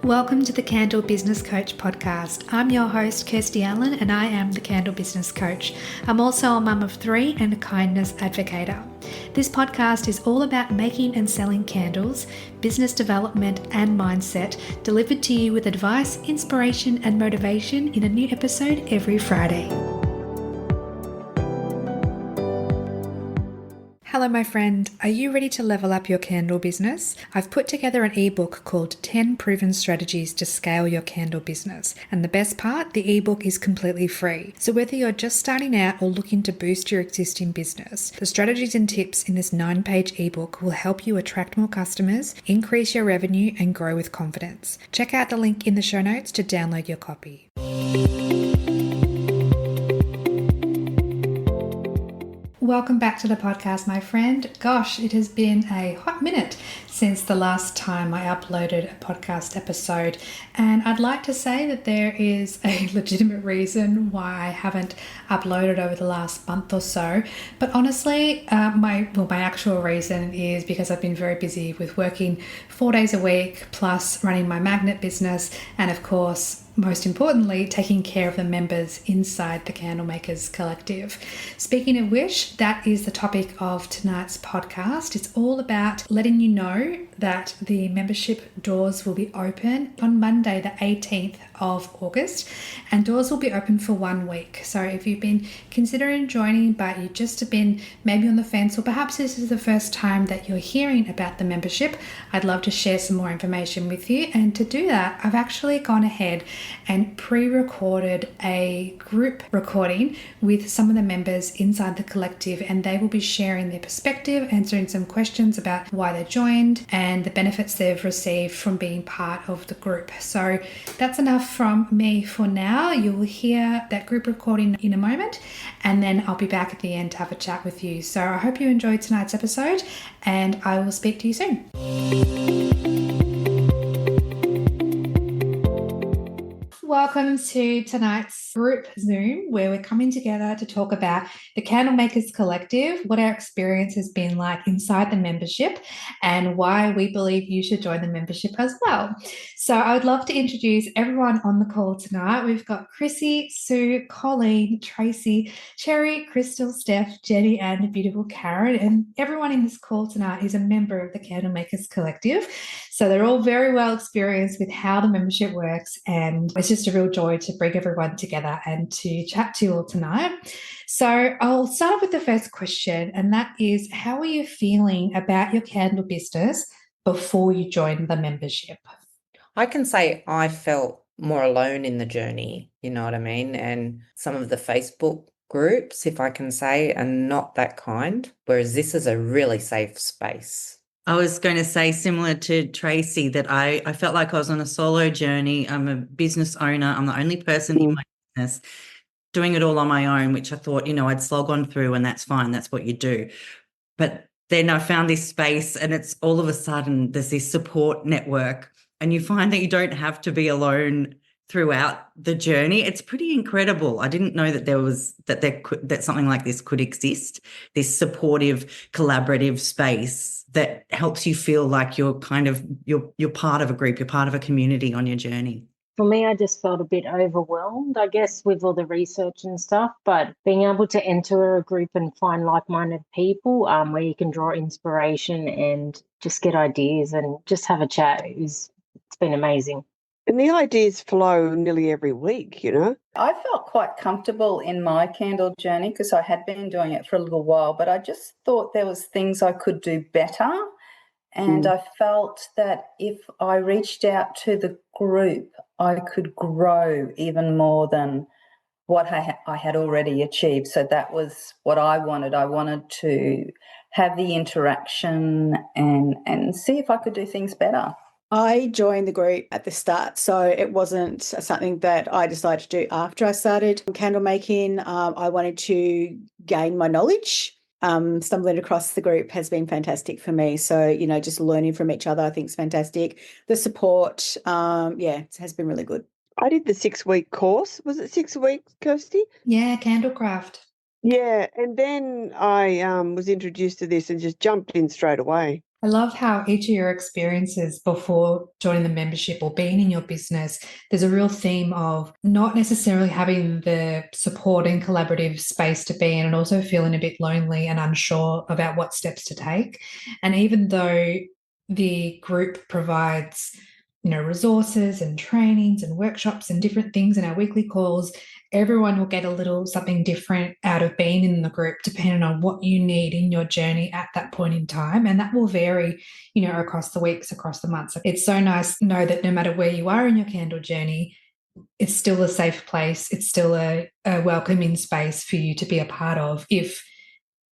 Welcome to the Candle Business Coach podcast. I'm your host, Kirsty Allen, and I am the Candle Business Coach. I'm also a mum of three and a kindness advocator. This podcast is all about making and selling candles, business development, and mindset, delivered to you with advice, inspiration, and motivation in a new episode every Friday. Hello, my friend. Are you ready to level up your candle business? I've put together an ebook called 10 Proven Strategies to Scale Your Candle Business. And the best part, the ebook is completely free. So whether you're just starting out or looking to boost your existing business, the strategies and tips in this 9-page ebook will help you attract more customers, increase your revenue, and grow with confidence. Check out the link in the show notes to download your copy. Welcome back to the podcast, my friend. Gosh, it has been a hot minute since the last time I uploaded a podcast episode, and I'd like to say that there is a legitimate reason why I haven't uploaded over the last month or so. But honestly, my actual reason is because I've been very busy with working 4 days a week, plus running my magnet business, and of course, most importantly, taking care of the members inside the Candlemakers Collective. Speaking of which, that is the topic of tonight's podcast. It's all about letting you know that the membership doors will be open on Monday, the 18th of August, and doors will be open for 1 week. So if you've been considering joining, but you've just been maybe on the fence, or perhaps this is the first time that you're hearing about the membership, I'd love to share some more information with you. And to do that, I've actually gone ahead and pre-recorded a group recording with some of the members inside the collective, and they will be sharing their perspective, answering some questions about why they joined and the benefits they've received from being part of the group. So that's enough from me for now. You will hear that group recording in a moment, and then I'll be back at the end to have a chat with you. So I hope you enjoyed tonight's episode, and I will speak to you soon. Welcome to tonight's group Zoom, where we're coming together to talk about the Candlemakers Collective, what our experience has been like inside the membership, and why we believe you should join the membership as well. So I would love to introduce everyone on the call tonight. We've got Chrissy, Sue, Colleen, Tracy, Cherry, Crystal, Steph, Jenny, and the beautiful Karen. And everyone in this call tonight is a member of the Candlemakers Collective. So they're all very well experienced with how the membership works, and it's just a real joy to bring everyone together and to chat to you all tonight. So I'll start off with the first question, and that is, how are you feeling about your candle business before you joined the membership? I can say I felt more alone in the journey, you know what I mean? And some of the Facebook groups, if I can say, are not that kind, whereas this is a really safe space. I was going to say, similar to Tracy, that I felt like I was on a solo journey. I'm a business owner. I'm the only person in my business doing it all on my own, which I thought, I'd slog on through, and that's fine. That's what you do. But then I found this space, and it's all of a sudden there's this support network, and you find that you don't have to be alone throughout the journey. It's pretty incredible. I didn't know that that something like this could exist, this supportive, collaborative space that helps you feel like you're part of a group, you're part of a community on your journey. For me, I just felt a bit overwhelmed, I guess, with all the research and stuff, but being able to enter a group and find like-minded people where you can draw inspiration and just get ideas and just have a chat, it's been amazing. And the ideas flow nearly every week, I felt quite comfortable in my candle journey because I had been doing it for a little while, but I just thought there was things I could do better. And I felt that if I reached out to the group, I could grow even more than what I had already achieved. So that was what I wanted. I wanted to have the interaction and see if I could do things better. I joined the group at the start, so it wasn't something that I decided to do after I started candle making. I wanted to gain my knowledge. Stumbling across the group has been fantastic for me. So, just learning from each other, I think is fantastic. The support, it has been really good. I did the 6-week course. Was it 6 weeks, Kirsty? Yeah, Candlecraft. Yeah, and then I was introduced to this and just jumped in straight away. I love how each of your experiences before joining the membership or being in your business, there's a real theme of not necessarily having the support and collaborative space to be in, and also feeling a bit lonely and unsure about what steps to take. And even though the group provides, resources and trainings and workshops and different things in our weekly calls, everyone will get a little something different out of being in the group, depending on what you need in your journey at that point in time. And that will vary, across the weeks, across the months. It's so nice to know that no matter where you are in your candle journey, it's still a safe place. It's still a welcoming space for you to be a part of if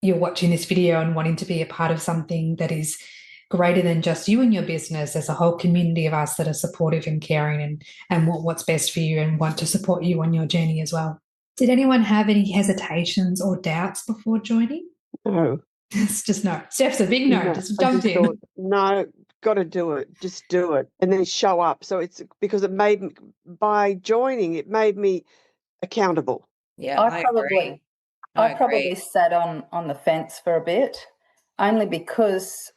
you're watching this video and wanting to be a part of something that is greater than just you and your business. There's a whole community of us that are supportive and caring and want what's best for you and want to support you on your journey as well. Did anyone have any hesitations or doubts before joining? No. It's just no. Steph's a big no. No, Just I jumped just in. thought, no, got to do it. Just do it. And then show up. So it's because by joining, it made me accountable. Yeah, I agree. probably sat on the fence for a bit, only because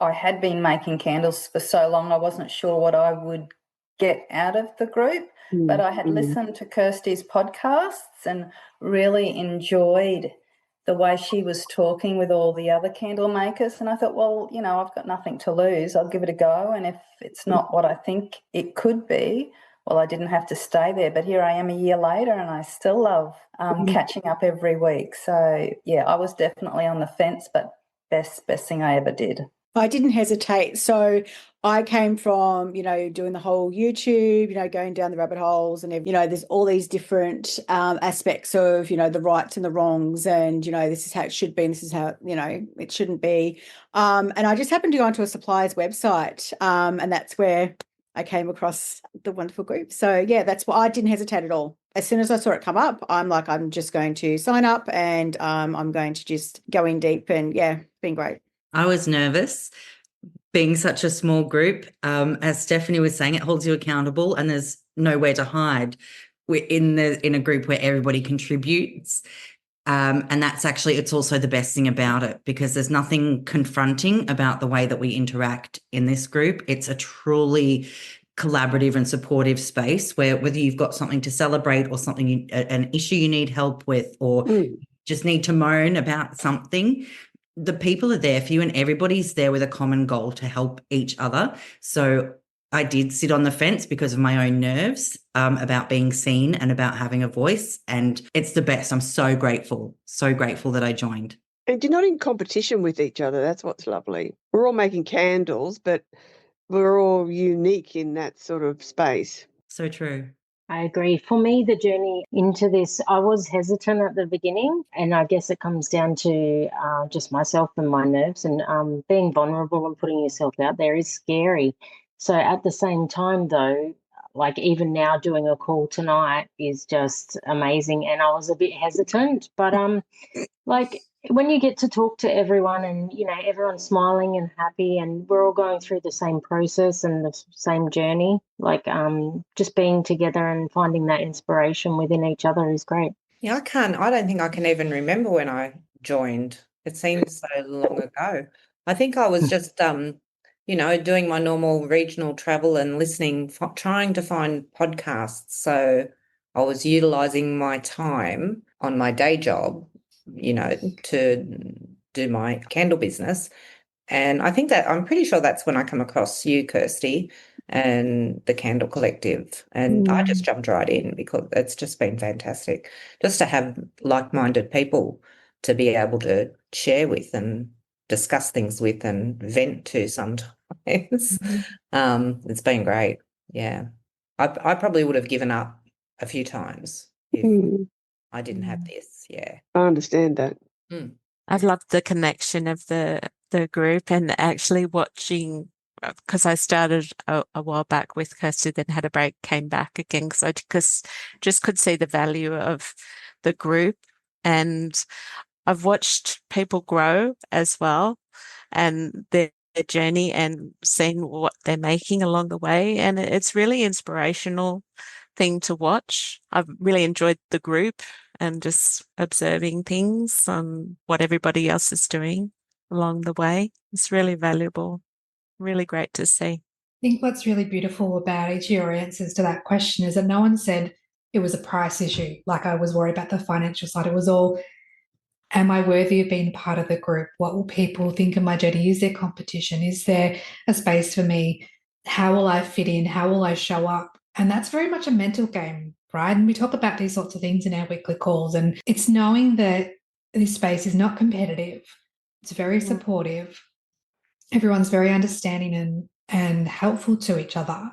I had been making candles for so long. I wasn't sure what I would get out of the group, but I had listened to Kirsty's podcasts and really enjoyed the way she was talking with all the other candle makers. And I thought, well, I've got nothing to lose. I'll give it a go. And if it's not what I think it could be, well, I didn't have to stay there. But here I am a year later and I still love catching up every week. So, yeah, I was definitely on the fence, but best thing I ever did. I didn't hesitate. So I came from, doing the whole YouTube, going down the rabbit holes and, there's all these different aspects of, the rights and the wrongs and, this is how it should be and this is how, it shouldn't be. And I just happened to go onto a supplier's website and that's where I came across the wonderful group. So, yeah, that's why I didn't hesitate at all. As soon as I saw it come up, I'm like, I'm just going to sign up and I'm going to just go in deep and, yeah, it's been great. I was nervous being such a small group. As Stephanie was saying, it holds you accountable and there's nowhere to hide. We're in a group where everybody contributes. And that's actually, it's also the best thing about it because there's nothing confronting about the way that we interact in this group. It's a truly collaborative and supportive space where whether you've got something to celebrate or something, an issue you need help with or just need to moan about something, the people are there for you and everybody's there with a common goal to help each other. So I did sit on the fence because of my own nerves about being seen and about having a voice. And it's the best. I'm so grateful that I joined. And you're not in competition with each other. That's what's lovely. We're all making candles, but we're all unique in that sort of space. So true. I agree. For me, the journey into this, I was hesitant at the beginning, and I guess it comes down to just myself and my nerves, and being vulnerable and putting yourself out there is scary. So at the same time, though, like even now doing a call tonight is just amazing, and I was a bit hesitant, but like when you get to talk to everyone and everyone's smiling and happy and we're all going through the same process and the same journey, like just being together and finding that inspiration within each other is great. Yeah, I don't think I can even remember when I joined. It seems so long ago. I think I was just doing my normal regional travel and listening, trying to find podcasts. So I was utilizing my time on my day job to do my candle business. And I think I'm pretty sure that's when I come across you, Kirsty, and the Candle Collective. And I just jumped right in because it's just been fantastic just to have like-minded people to be able to share with and discuss things with and vent to sometimes. It's been great. Yeah. I probably would have given up a few times if I didn't have this. Yeah. I understand that. I've loved the connection of the group and actually watching, because I started a while back with Kirsty, then had a break, came back again because I just could see the value of the group. And I've watched people grow as well and their journey and seen what they're making along the way. And it's really inspirational thing to watch. I've really enjoyed the group and just observing things on what everybody else is doing. along the way. It's really valuable, really great to see. I think what's really beautiful about each of your answers to that question is that no one said it was a price issue, like I was worried about the financial side. It was all, am I worthy of being part of the group? What will people think of my journey? Is there competition? Is there a space for me? How will I fit in? How will I show up? And that's very much a mental game, right? And we talk about these sorts of things in our weekly calls. And it's knowing that this space is not competitive. It's very supportive. Everyone's very understanding and helpful to each other.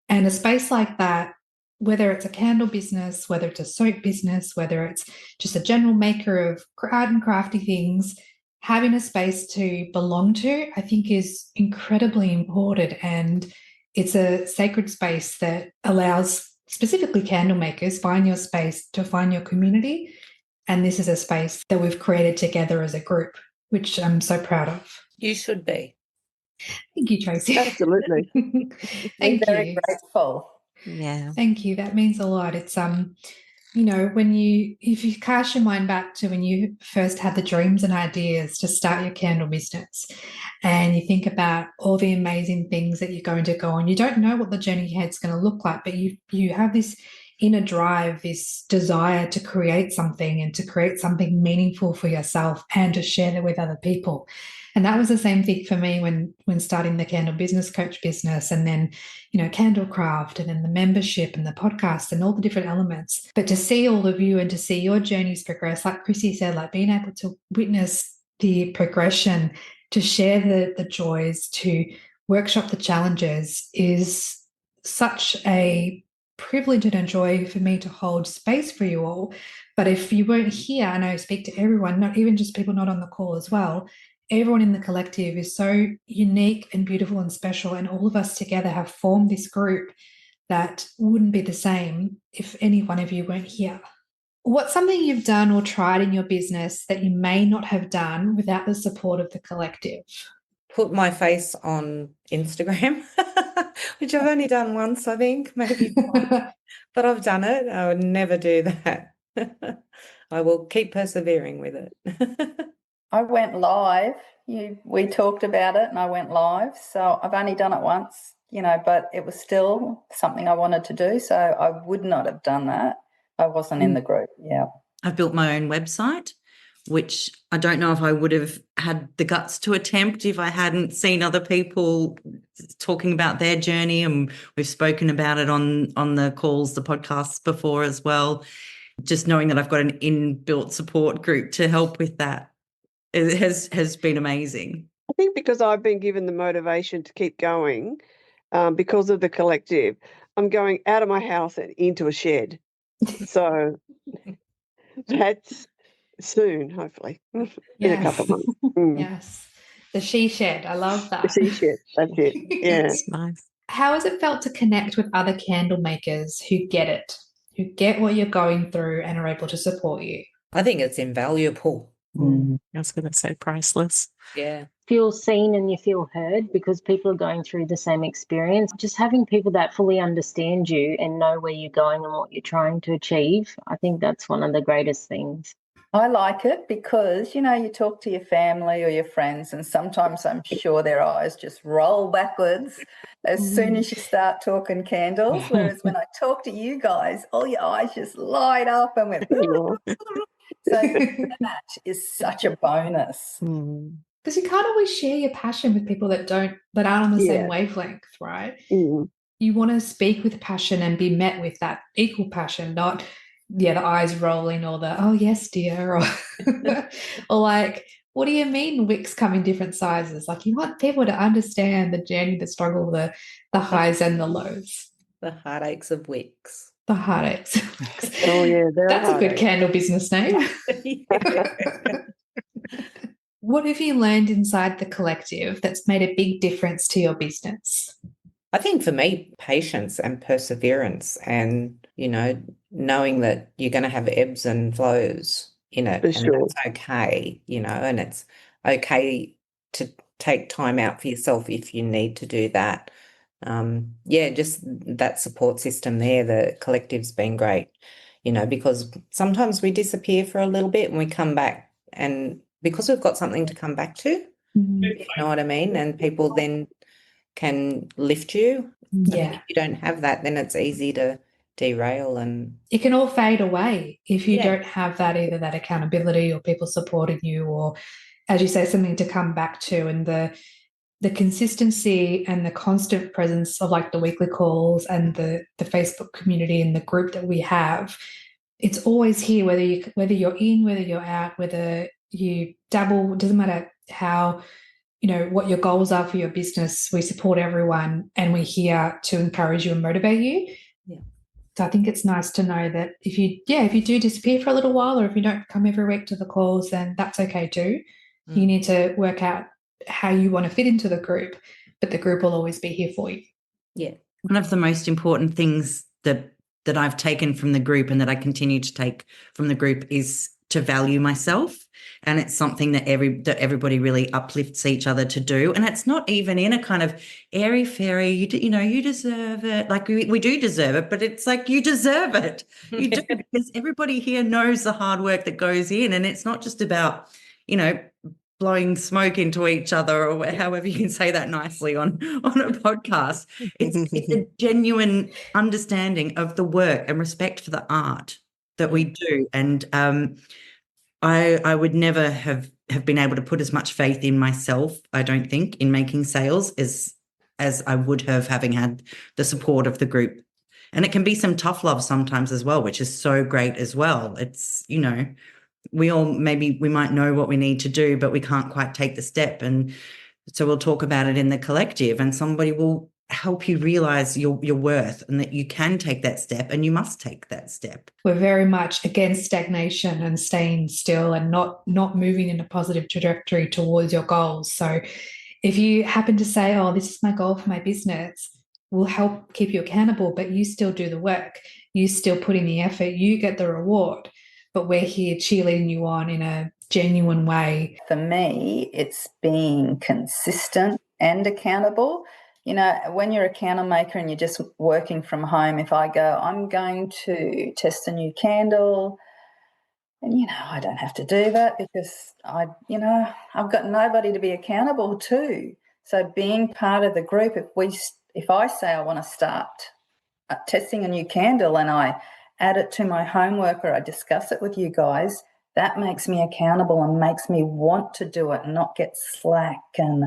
And a space like that, whether it's a candle business, whether it's a soap business, whether it's just a general maker of art and crafty things, having a space to belong to, I think is incredibly important. And it's a sacred space that allows specifically candle makers find your space to find your community. And this is a space that we've created together as a group, which I'm so proud of. You should be. Thank you, Tracy. Absolutely. Thank We're very you. grateful. Yeah. Thank you. That means a lot. It's if you cast your mind back to when you first had the dreams and ideas to start your candle business, and you think about all the amazing things that you're going to go on, you don't know what the journey ahead's going to look like, but you have this inner drive, this desire to create something and to create something meaningful for yourself and to share that with other people. And that was the same thing for me when starting the Candle Business Coach business, and then, Candle Craft, and then the membership and the podcast and all the different elements. But to see all of you and to see your journeys progress, like Chrissy said, like being able to witness the progression, to share the joys, to workshop the challenges is such a privilege and a joy for me to hold space for you all. But if you weren't here, and I speak to everyone, not even just people not on the call as well, everyone in the collective is so unique and beautiful and special, and all of us together have formed this group that wouldn't be the same if any one of you weren't here. What's something you've done or tried in your business that you may not have done without the support of the collective? Put my face on Instagram, which I've only done once, I think, maybe twice. But I've done it. I would never do that. I will keep persevering with it. I went live. We talked about it and I went live. So I've only done it once, but it was still something I wanted to do. So I would not have done that. I wasn't in the group. Yeah. I've built my own website, which I don't know if I would have had the guts to attempt if I hadn't seen other people talking about their journey. And we've spoken about it on the calls, the podcasts before as well. Just knowing that I've got an inbuilt support group to help with that. It has been amazing. I think because I've been given the motivation to keep going because of the collective, I'm going out of my house and into a shed. So that's soon, hopefully, in a couple of months. Yes. The she shed. I love that. The she shed. That's it. Yeah. That's nice. How has it felt to connect with other candle makers who get it, who get what you're going through and are able to support you? I think it's invaluable. I was going to say priceless. Yeah. Feel seen and you feel heard because people are going through the same experience. Just having people that fully understand you and know where you're going and what you're trying to achieve, I think that's one of the greatest things. I like it because, you talk to your family or your friends and sometimes I'm sure their eyes just roll backwards as soon as you start talking candles, whereas when I talk to you guys, all your eyes just light up and we're... So that is such a bonus. Because you can't always share your passion with people that aren't on the same wavelength, right? You want to speak with passion and be met with that equal passion, not the eyes rolling or the, oh yes, dear, or like, what do you mean wicks come in different sizes? Like you want people to understand the journey, the struggle, the highs and the lows. The heartaches of wicks. The heartaches. Oh, yeah. That's a good candle business name. What have you learned inside the collective that's made a big difference to your business? I think for me, patience and perseverance and, knowing that you're going to have ebbs and flows in it. For and sure. that's okay, and it's okay to take time out for yourself if you need to do that. Just that support system there, the collective's been great, because sometimes we disappear for a little bit and we come back and because we've got something to come back to, if you know what I mean, and people then can lift you. I think Yeah. if you don't have that, then it's easy to derail, and It can all fade away if you Yeah. don't have that, either that accountability or people supporting you, or, as you say, something to come back to. And the consistency and the constant presence of like the weekly calls and the Facebook community and the group that we have, it's always here, whether you're in, whether you're out, whether you dabble, it doesn't matter how, what your goals are for your business. We support everyone and we're here to encourage you and motivate you. Yeah. So I think it's nice to know that if you do disappear for a little while, or if you don't come every week to the calls, then that's okay too. You need to work out how you want to fit into the group, but the group will always be here for you. Yeah. One of the most important things that I've taken from the group and that I continue to take from the group is to value myself. And it's something that everybody really uplifts each other to do. And it's not even in a kind of airy fairy, you deserve it. Like we do deserve it, but it's like you deserve it. You do, because everybody here knows the hard work that goes in. And it's not just about, blowing smoke into each other, or however you can say that nicely on a podcast. It's a genuine understanding of the work and respect for the art that we do. And I would never have been able to put as much faith in myself, I don't think, in making sales as I would have, having had the support of the group. And it can be some tough love sometimes as well, which is so great as well. It's, we might know what we need to do, but we can't quite take the step. And so we'll talk about it in the collective, and somebody will help you realize your worth and that you can take that step and you must take that step. We're very much against stagnation and staying still and not moving in a positive trajectory towards your goals. So if you happen to say, oh, this is my goal for my business, we'll help keep you accountable, but you still do the work. You still put in the effort. You get the reward. But we're here cheerleading you on in a genuine way. For me, it's being consistent and accountable. When you're a candle maker and you're just working from home, if I go, I'm going to test a new candle, and, I don't have to do that because I've got nobody to be accountable to. So being part of the group, if I say I want to start testing a new candle and I add it to my homework, or I discuss it with you guys, that makes me accountable and makes me want to do it and not get slack and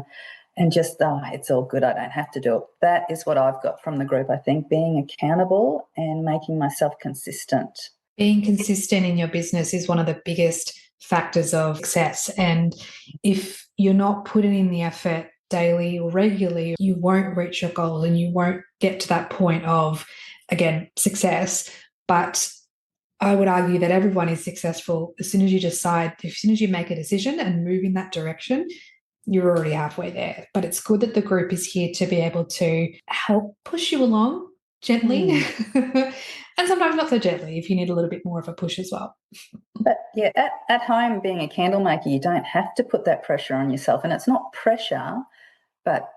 just, it's all good, I don't have to do it. That is what I've got from the group, I think, being accountable and making myself consistent. Being consistent in your business is one of the biggest factors of success. And if you're not putting in the effort daily or regularly, you won't reach your goal and you won't get to that point of, again, success. But I would argue that everyone is successful as soon as you make a decision and move in that direction, you're already halfway there. But it's good that the group is here to be able to help push you along gently and sometimes not so gently if you need a little bit more of a push as well. But yeah, at home, being a candle maker, you don't have to put that pressure on yourself. And it's not pressure, but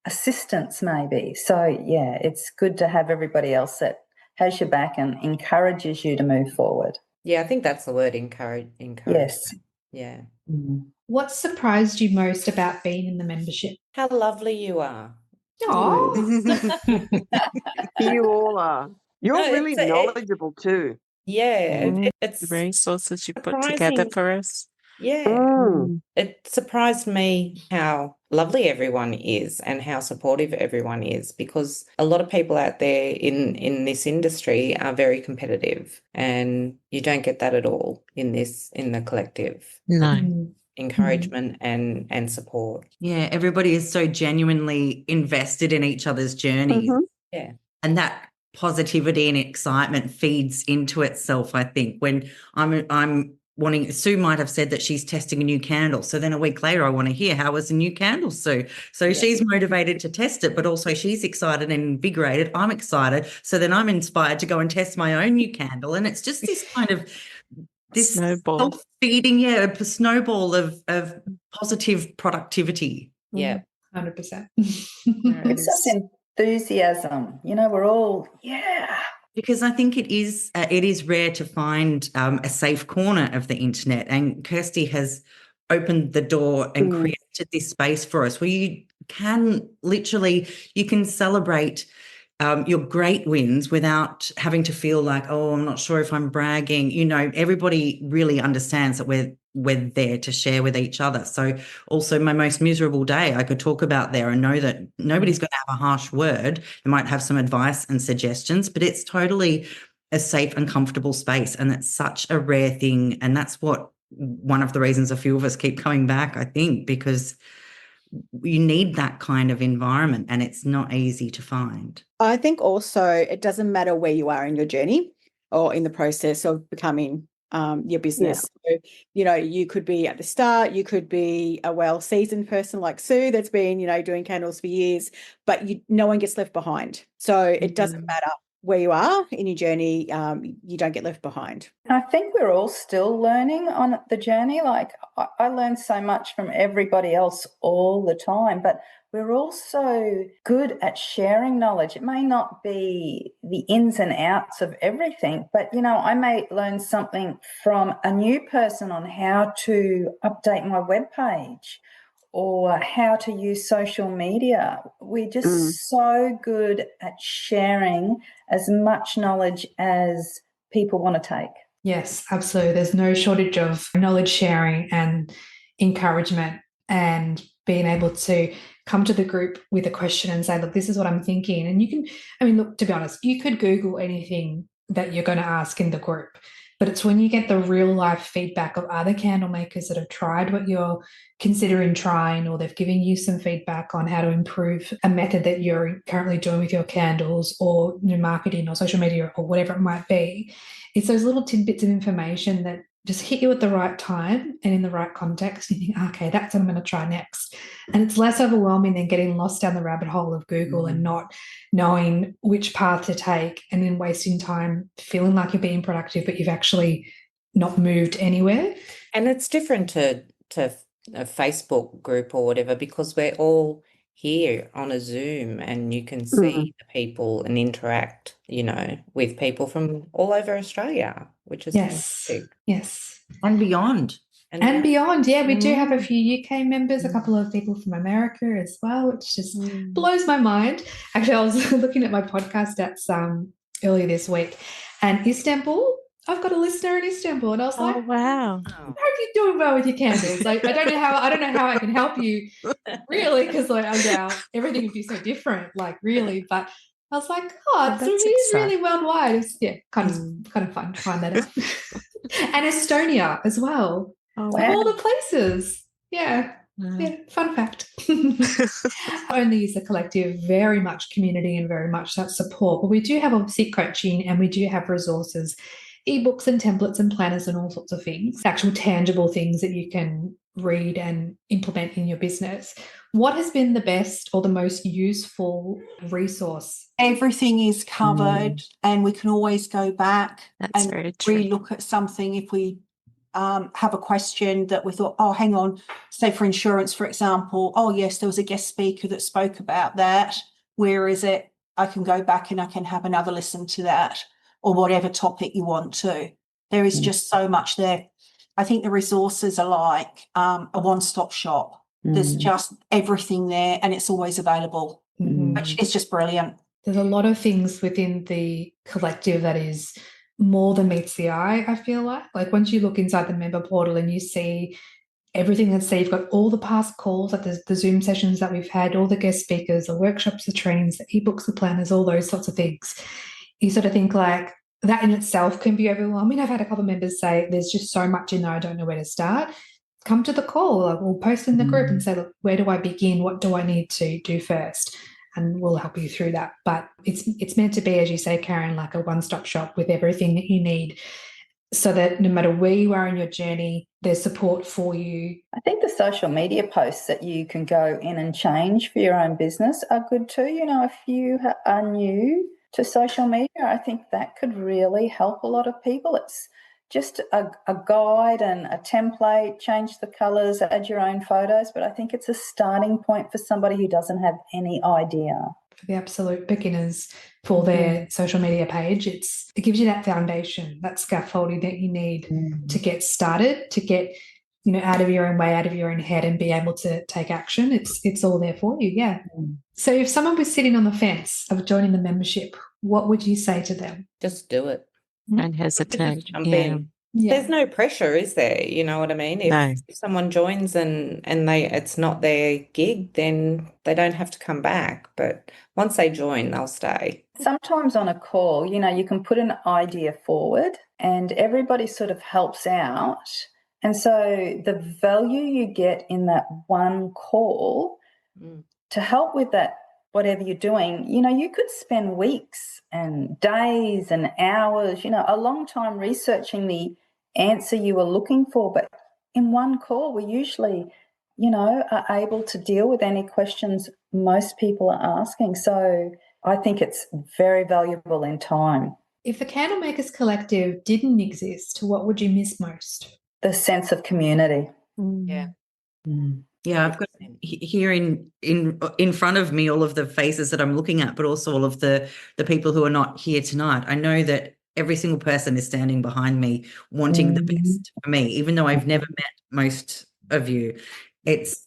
assistance maybe. So yeah, it's good to have everybody else that has your back and encourages you to move forward. Yeah, I think that's the word, encourage. Yes. Yeah. What surprised you most about being in the membership? How lovely you are. Oh, You all are. You're No, really knowledgeable too. Yeah, it's The resources you put surprising. together for us. Yeah. It surprised me how lovely everyone is and how supportive everyone is, because a lot of people out there in this industry are very competitive, and you don't get that at all in the collective. No. Encouragement and support. Yeah, everybody is so genuinely invested in each other's journeys. Yeah. And that positivity and excitement feeds into itself, I think. When I'm wanting, Sue might have said that she's testing a new candle. So then a week later, I want to hear, how was the new candle, Sue? So she's motivated to test it, but also she's excited and invigorated. I'm excited. So then I'm inspired to go and test my own new candle. And it's just this kind of this snowball. Self-feeding, a snowball of positive productivity. Yeah. 100%. It's such enthusiasm. We're all, Because I think it is rare to find a safe corner of the internet, and Kirsty has opened the door and Mm. created this space for us where you can celebrate your great wins without having to feel like, oh, I'm not sure if I'm bragging. You know, everybody really understands that we're there to share with each other. So also my most miserable day, I could talk about there and know that nobody's going to have a harsh word. They might have some advice and suggestions, but it's totally a safe and comfortable space. And that's such a rare thing. And that's one of the reasons a few of us keep coming back, I think, because you need that kind of environment and it's not easy to find. I think also it doesn't matter where you are in your journey or in the process of becoming your business. So, you know, you could be at the start, you could be a well-seasoned person like Sue that's been, you know, doing candles for years, but no one gets left behind. So it doesn't matter where you are in your journey, you don't get left behind. I think we're all still learning on the journey. Like I learn so much from everybody else all the time, but we're also good at sharing knowledge. It may not be the ins and outs of everything, but, you know, I may learn something from a new person on how to update my webpage or how to use social media. We're just so good at sharing as much knowledge as people want to take. Yes, absolutely. There's no shortage of knowledge sharing and encouragement and being able to come to the group with a question and say, look, this is what I'm thinking. And you can, I mean, look, to be honest, you could Google anything that you're going to ask in the group, but it's when you get the real life feedback of other candle makers that have tried what you're considering trying, or they've given you some feedback on how to improve a method that you're currently doing with your candles or your marketing or social media or whatever it might be. It's those little tidbits of information that just hit you at the right time and in the right context. You think, okay, that's what I'm going to try next. And it's less overwhelming than getting lost down the rabbit hole of Google and not knowing which path to take and then wasting time feeling like you're being productive, but you've actually not moved anywhere. And it's different to a Facebook group or whatever, because we're all here on a Zoom and you can see the people and interact, you know, with people from all over Australia, which is fantastic. Yes. And beyond. And beyond. Yeah, we do have a few UK members, a couple of people from America as well, which just blows my mind. Actually, I was looking at my podcast stats earlier this week, and Istanbul, I've got a listener in Istanbul, and I was like, wow. I hope you're doing well with your candles. Like, I don't know how I can help you, really, because like everything would be so different, like really. But I was like, oh, so it is really worldwide. It's kind of fun to find that out. And Estonia as well. Oh, wow. All the places. Yeah. Yeah, fun fact. Only is the collective very much community and very much that support, but we do have obviously coaching and we do have resources, ebooks and templates and planners and all sorts of things, actual tangible things that you can read and implement in your business. What has been the best or the most useful resource? Everything is covered and we can always go back and relook at something if we have a question that we thought, oh, hang on, say for insurance, for example, oh, yes, there was a guest speaker that spoke about that. Where is it? I can go back and I can have another listen to that, or whatever topic you want to. There is just so much there. I think the resources are like a one-stop shop. There's just everything there and it's always available, which is just brilliant. There's a lot of things within the collective that is more than meets the eye, I feel like. Like once you look inside the member portal and you see everything that's there, you've got all the past calls, like the Zoom sessions that we've had, all the guest speakers, the workshops, the trainings, the ebooks, the planners, all those sorts of things. You sort of think like that in itself can be overwhelming. I've had a couple of members say, there's just so much in there, I don't know where to start. Come to the call, like we'll post in the group and say, look, where do I begin? What do I need to do first? And we'll help you through that. But it's meant to be, as you say, Karen, like a one-stop shop with everything that you need, so that no matter where you are in your journey, there's support for you. I think the social media posts that you can go in and change for your own business are good too. You know, if you are new to social media, I think that could really help a lot of people. It's just a guide and a template, change the colours, add your own photos, but I think it's a starting point for somebody who doesn't have any idea. For the absolute beginners for their social media page, it gives you that foundation, that scaffolding that you need to get started, to get out of your own way, out of your own head, and be able to take action. It's all there for you. Yeah. So if someone was sitting on the fence of joining the membership, what would you say to them? Just do it. Don't hesitate. Just jump in. Yeah. There's no pressure, is there? You know what I mean? If someone joins and it's not their gig, then they don't have to come back. But once they join, they'll stay. Sometimes on a call, you can put an idea forward and everybody sort of helps out. And so the value you get in that one call to help with that, whatever you're doing, you could spend weeks and days and hours, a long time researching the answer you were looking for. But in one call, we usually, are able to deal with any questions most people are asking. So I think it's very valuable in time. If the Candlemakers Collective didn't exist, what would you miss most? The sense of community. Yeah. Yeah, I've got here in front of me all of the faces that I'm looking at, but also all of the people who are not here tonight. I know that every single person is standing behind me wanting the best for me, even though I've never met most of you. It's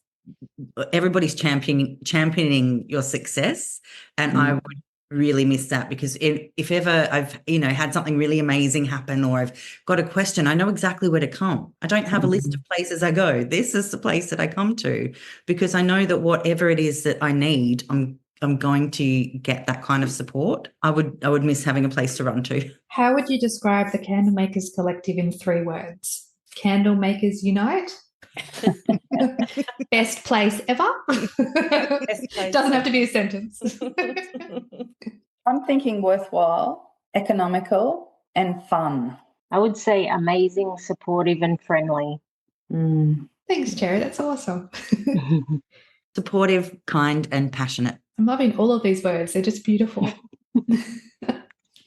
everybody's championing your success, and I would really miss that, because if ever I've had something really amazing happen, or I've got a question, I know exactly where to come. I don't have a list of places I go. This is the place that I come to, because I know that whatever it is that I need, I'm going to get that kind of support. I would miss having a place to run to. How would you describe the Candlemakers Collective in 3 words? Candlemakers unite. Best place ever. Best place Doesn't have to be a sentence. I'm thinking worthwhile, economical, and fun. I would say amazing, supportive, and friendly. Thanks, Cherry. That's awesome. Supportive, kind, and passionate. I'm loving all of these words. They're just beautiful.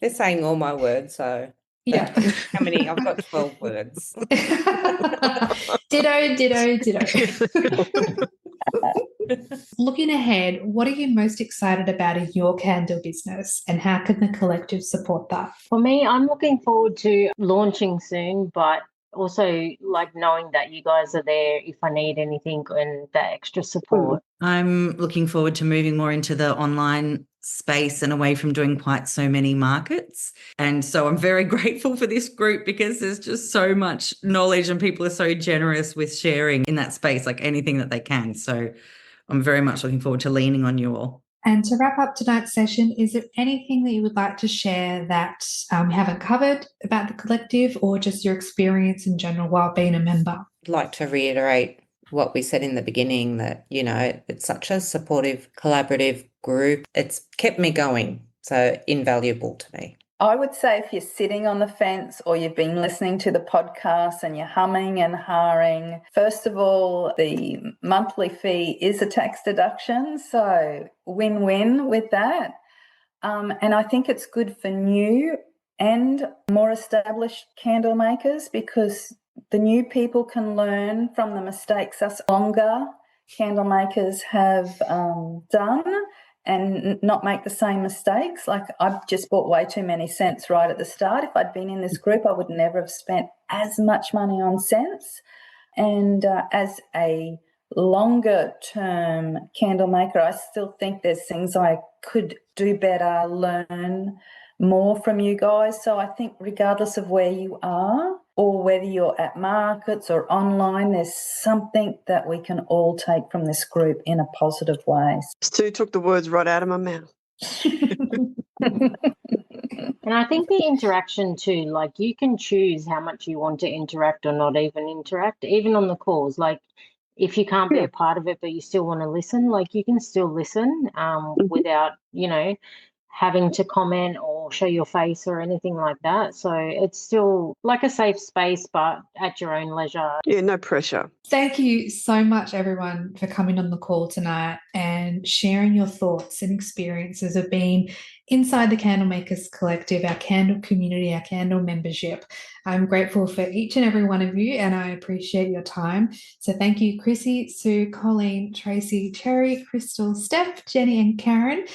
They're saying all my words, so yeah. How many? I've got 12 words. Ditto. Looking ahead, what are you most excited about in your candle business, and how can the collective support that? For me, I'm looking forward to launching soon, but also like knowing that you guys are there if I need anything and that extra support. I'm looking forward to moving more into the online space and away from doing quite so many markets. And so I'm very grateful for this group, because there's just so much knowledge and people are so generous with sharing in that space, like anything that they can. So I'm very much looking forward to leaning on you all. And to wrap up tonight's session, is there anything that you would like to share that we haven't covered about the collective, or just your experience in general while being a member? I'd like to reiterate what we said in the beginning, that, it's such a supportive, collaborative group. It's kept me going, so invaluable to me. I would say if you're sitting on the fence or you've been listening to the podcast and you're humming and hawing, first of all, the monthly fee is a tax deduction, so win-win with that. And I think it's good for new and more established candle makers, because the new people can learn from the mistakes us longer candle makers have done, and not make the same mistakes. Like, I've just bought way too many scents right at the start. If I'd been in this group, I would never have spent as much money on scents. And as a longer term candle maker, I still think there's things I could do better, learn more from you guys. So I think regardless of where you are, or whether you're at markets or online, there's something that we can all take from this group in a positive way. Stu took the words right out of my mouth. And I think the interaction too, like you can choose how much you want to interact or not even interact, even on the calls. Like if you can't be a part of it, but you still want to listen, like you can still listen without, having to comment or show your face or anything like that. So it's still like a safe space, but at your own leisure. Yeah, no pressure. Thank you so much, everyone, for coming on the call tonight and sharing your thoughts and experiences of being inside the Candlemakers Collective, our candle community, our candle membership. I'm grateful for each and every one of you, and I appreciate your time. So thank you, Chrissy, Sue, Colleen, Tracy, Cherry, Crystal, Steph, Jenny, and Karen.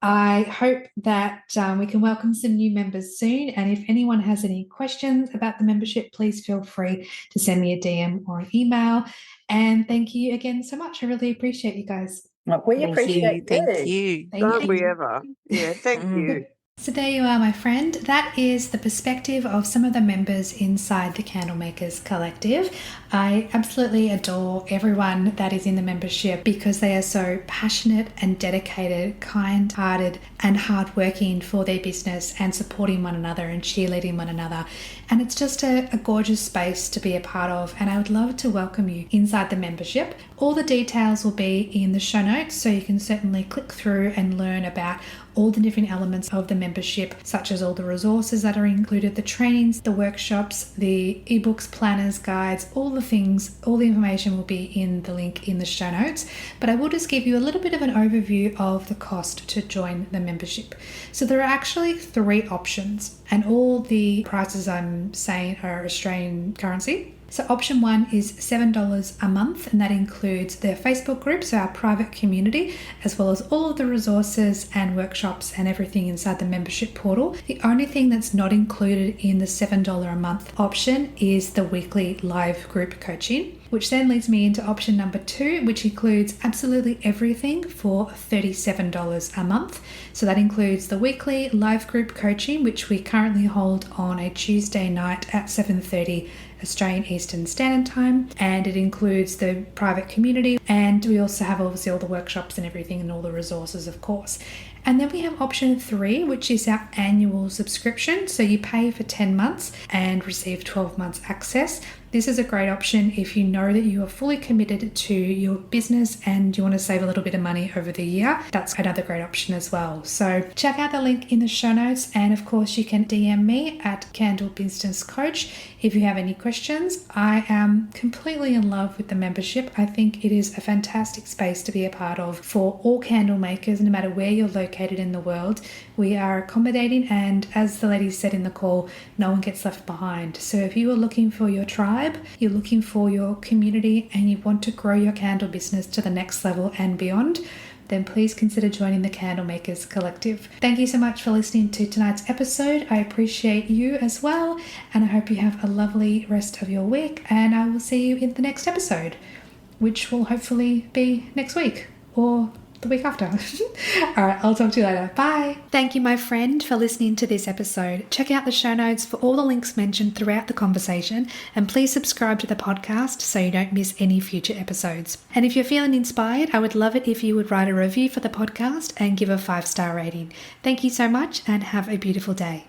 I hope that we can welcome some new members soon. And if anyone has any questions about the membership, please feel free to send me a DM or an email. And thank you again so much. I really appreciate you guys. We appreciate you. Thank you. Don't we ever? Yeah, thank you. So there you are, my friend. That is the perspective of some of the members inside the Candlemakers Collective. I absolutely adore everyone that is in the membership because they are so passionate and dedicated, kind-hearted and hardworking for their business and supporting one another and cheerleading one another. And it's just a gorgeous space to be a part of, and I would love to welcome you inside the membership. All the details will be in the show notes, so you can certainly click through and learn about all the different elements of the membership, such as all the resources that are included, the trainings, the workshops, the ebooks, planners, guides, all the things, all the information will be in the link in the show notes. But I will just give you a little bit of an overview of the cost to join the membership. So there are actually 3 options, and all the prices I'm saying are Australian currency. So option 1 is $7 a month, and that includes the Facebook group, so our private community, as well as all of the resources and workshops and everything inside the membership portal. The only thing that's not included in the $7 a month option is the weekly live group coaching, which then leads me into option number 2, which includes absolutely everything for $37 a month. So that includes the weekly live group coaching, which we currently hold on a Tuesday night at 7:30 Australian Eastern Standard Time, and it includes the private community, and we also have obviously all the workshops and everything and all the resources, of course. And then we have option 3, which is our annual subscription. So you pay for 10 months and receive 12 months access. This is a great option if you know that you are fully committed to your business and you want to save a little bit of money over the year. That's another great option as well. So check out the link in the show notes, and of course you can DM me at Candle Business Coach if you have any questions. I am completely in love with the membership. I think it is a fantastic space to be a part of for all candle makers, no matter where you're located in the world. We are accommodating, and as the lady said in the call, no one gets left behind. So if you are looking for your tribe, you're looking for your community, and you want to grow your candle business to the next level and beyond, then please consider joining the Candlemakers Collective. Thank you so much for listening to tonight's episode. I appreciate you as well, and I hope you have a lovely rest of your week, and I will see you in the next episode, which will hopefully be next week or the week after. All right, I'll talk to you later. Bye. Thank you, my friend, for listening to this episode. Check out the show notes for all the links mentioned throughout the conversation, and please subscribe to the podcast so you don't miss any future episodes. And if you're feeling inspired, I would love it if you would write a review for the podcast and give a 5-star rating. Thank you so much, and have a beautiful day.